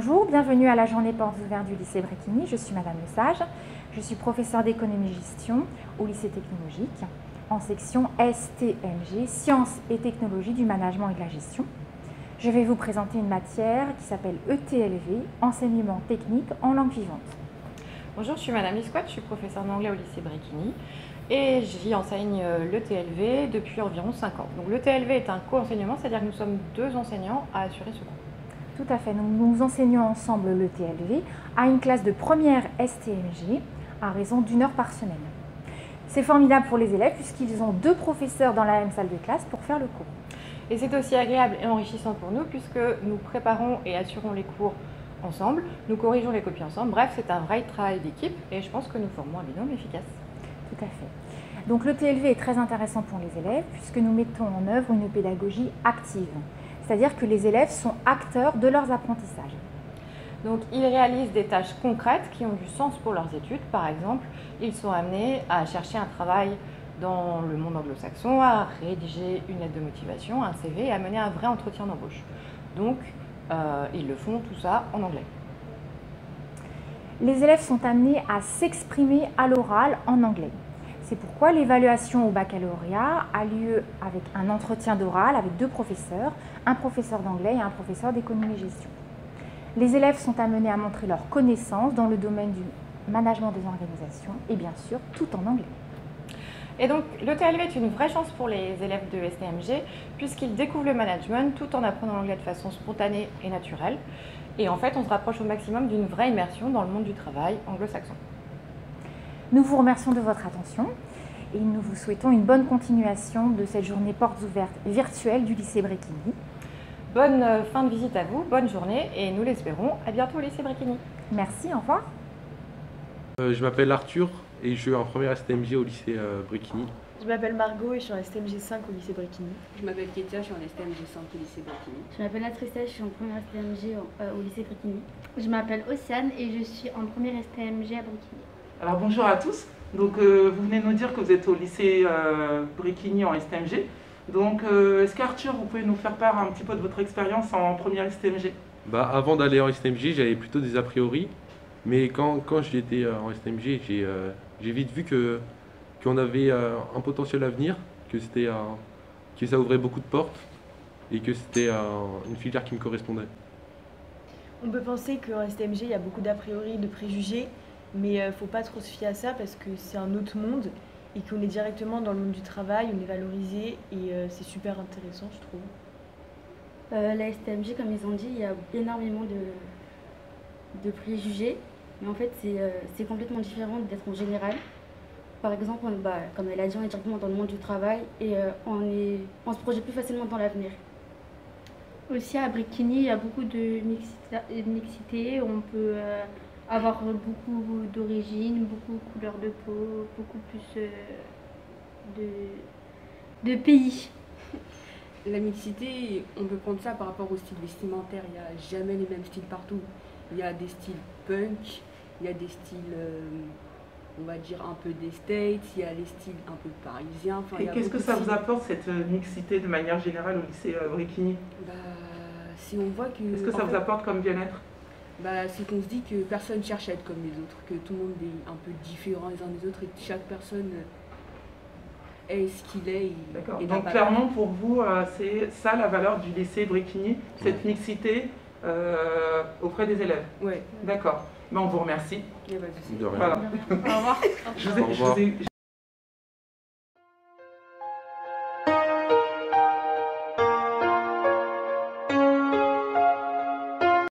Bonjour, bienvenue à la journée portes ouvertes du lycée Bréquigny. Je suis Madame Lesage. Je suis professeure d'économie-gestion au lycée technologique en section STMG, Sciences et technologies du management et de la gestion. Je vais vous présenter une matière qui s'appelle ETLV, enseignement technique en langue vivante. Bonjour, je suis Madame Isquat, je suis professeure d'anglais au lycée Bréquigny et j'y enseigne l'ETLV depuis environ 5 ans. Donc l'ETLV est un co-enseignement, c'est-à-dire que nous sommes 2 enseignants à assurer ce cours. Tout à fait, nous enseignons ensemble l'ETLV à une classe de première STMG à raison d'1 heure par semaine. C'est formidable pour les élèves puisqu'ils ont 2 professeurs dans la même salle de classe pour faire le cours. Et c'est aussi agréable et enrichissant pour nous puisque nous préparons et assurons les cours ensemble, nous corrigeons les copies ensemble, bref c'est un vrai travail d'équipe et je pense que nous formons un binôme efficace. Tout à fait. Donc l'ETLV est très intéressant pour les élèves puisque nous mettons en œuvre une pédagogie active, c'est-à-dire que les élèves sont acteurs de leurs apprentissages. Donc ils réalisent des tâches concrètes qui ont du sens pour leurs études, par exemple ils sont amenés à chercher un travail dans le monde anglo-saxon, à rédiger une lettre de motivation, un CV et à mener un vrai entretien d'embauche. Donc ils le font tout ça en anglais. Les élèves sont amenés à s'exprimer à l'oral en anglais. C'est pourquoi l'évaluation au baccalauréat a lieu avec un entretien d'oral avec 2 professeurs, un professeur d'anglais et un professeur d'économie-gestion. Les élèves sont amenés à montrer leurs connaissances dans le domaine du management des organisations et bien sûr tout en anglais. Et donc l'ETLV est une vraie chance pour les élèves de STMG puisqu'ils découvrent le management tout en apprenant l'anglais de façon spontanée et naturelle. Et en fait, on se rapproche au maximum d'une vraie immersion dans le monde du travail anglo-saxon. Nous vous remercions de votre attention et nous vous souhaitons une bonne continuation de cette journée portes ouvertes virtuelle du lycée Bréquigny. Bonne fin de visite à vous, bonne journée et nous l'espérons à bientôt au lycée Bréquigny. Merci, au revoir. Je m'appelle Arthur et je suis en première STMG au lycée Bréquigny. Je m'appelle Margot et je suis en STMG 5 au lycée Bréquigny. Je m'appelle Kétia, je suis en STMG 5 au lycée Bréquigny. Je m'appelle Natrissa, je suis en première STMG au lycée Bréquigny. Je m'appelle Océane et je suis en première STMG à Bréquigny. Alors bonjour à tous. Donc vous venez nous dire que vous êtes au lycée Bréquigny en STMG. Donc est-ce qu'Arthur, vous pouvez nous faire part un petit peu de votre expérience en première STMG? Avant d'aller en STMG, j'avais plutôt des a priori. Mais quand j'étais en STMG, j'ai vite vu qu'on avait un potentiel à venir, que ça ouvrait beaucoup de portes et que c'était une filière qui me correspondait. On peut penser qu'en STMG, il y a beaucoup d'a priori, de préjugés, mais il ne faut pas trop se fier à ça parce que c'est un autre monde et qu'on est directement dans le monde du travail, on est valorisé et c'est super intéressant, je trouve. La STMG, comme ils ont dit, il y a énormément de préjugés, mais en fait c'est complètement différent d'être en général. Par exemple, comme elle a dit, on est directement dans le monde du travail et on se projette plus facilement dans l'avenir. Aussi à Bréquigny, il y a beaucoup de mixité, on peut avoir beaucoup d'origines, beaucoup de couleurs de peau, beaucoup plus de pays. La mixité, on peut prendre ça par rapport au style vestimentaire, il n'y a jamais les mêmes styles partout. Il y a des styles punk, il y a des styles, on va dire un peu des States, il y a les styles un peu parisiens. Et qu'est-ce que ça vous apporte cette mixité de manière générale au lycée Bréquigny? Si on voit que... Qu'est-ce que ça vous apporte comme bien-être? C'est qu'on se dit que personne cherche à être comme les autres, que tout le monde est un peu différent les uns des autres et que chaque personne est ce qu'il est. D'accord. Donc clairement pour vous, c'est ça la valeur du lycée Bréquigny, cette mixité auprès des élèves? Oui. D'accord. On vous remercie. De rien. Voilà. Au revoir. Au revoir.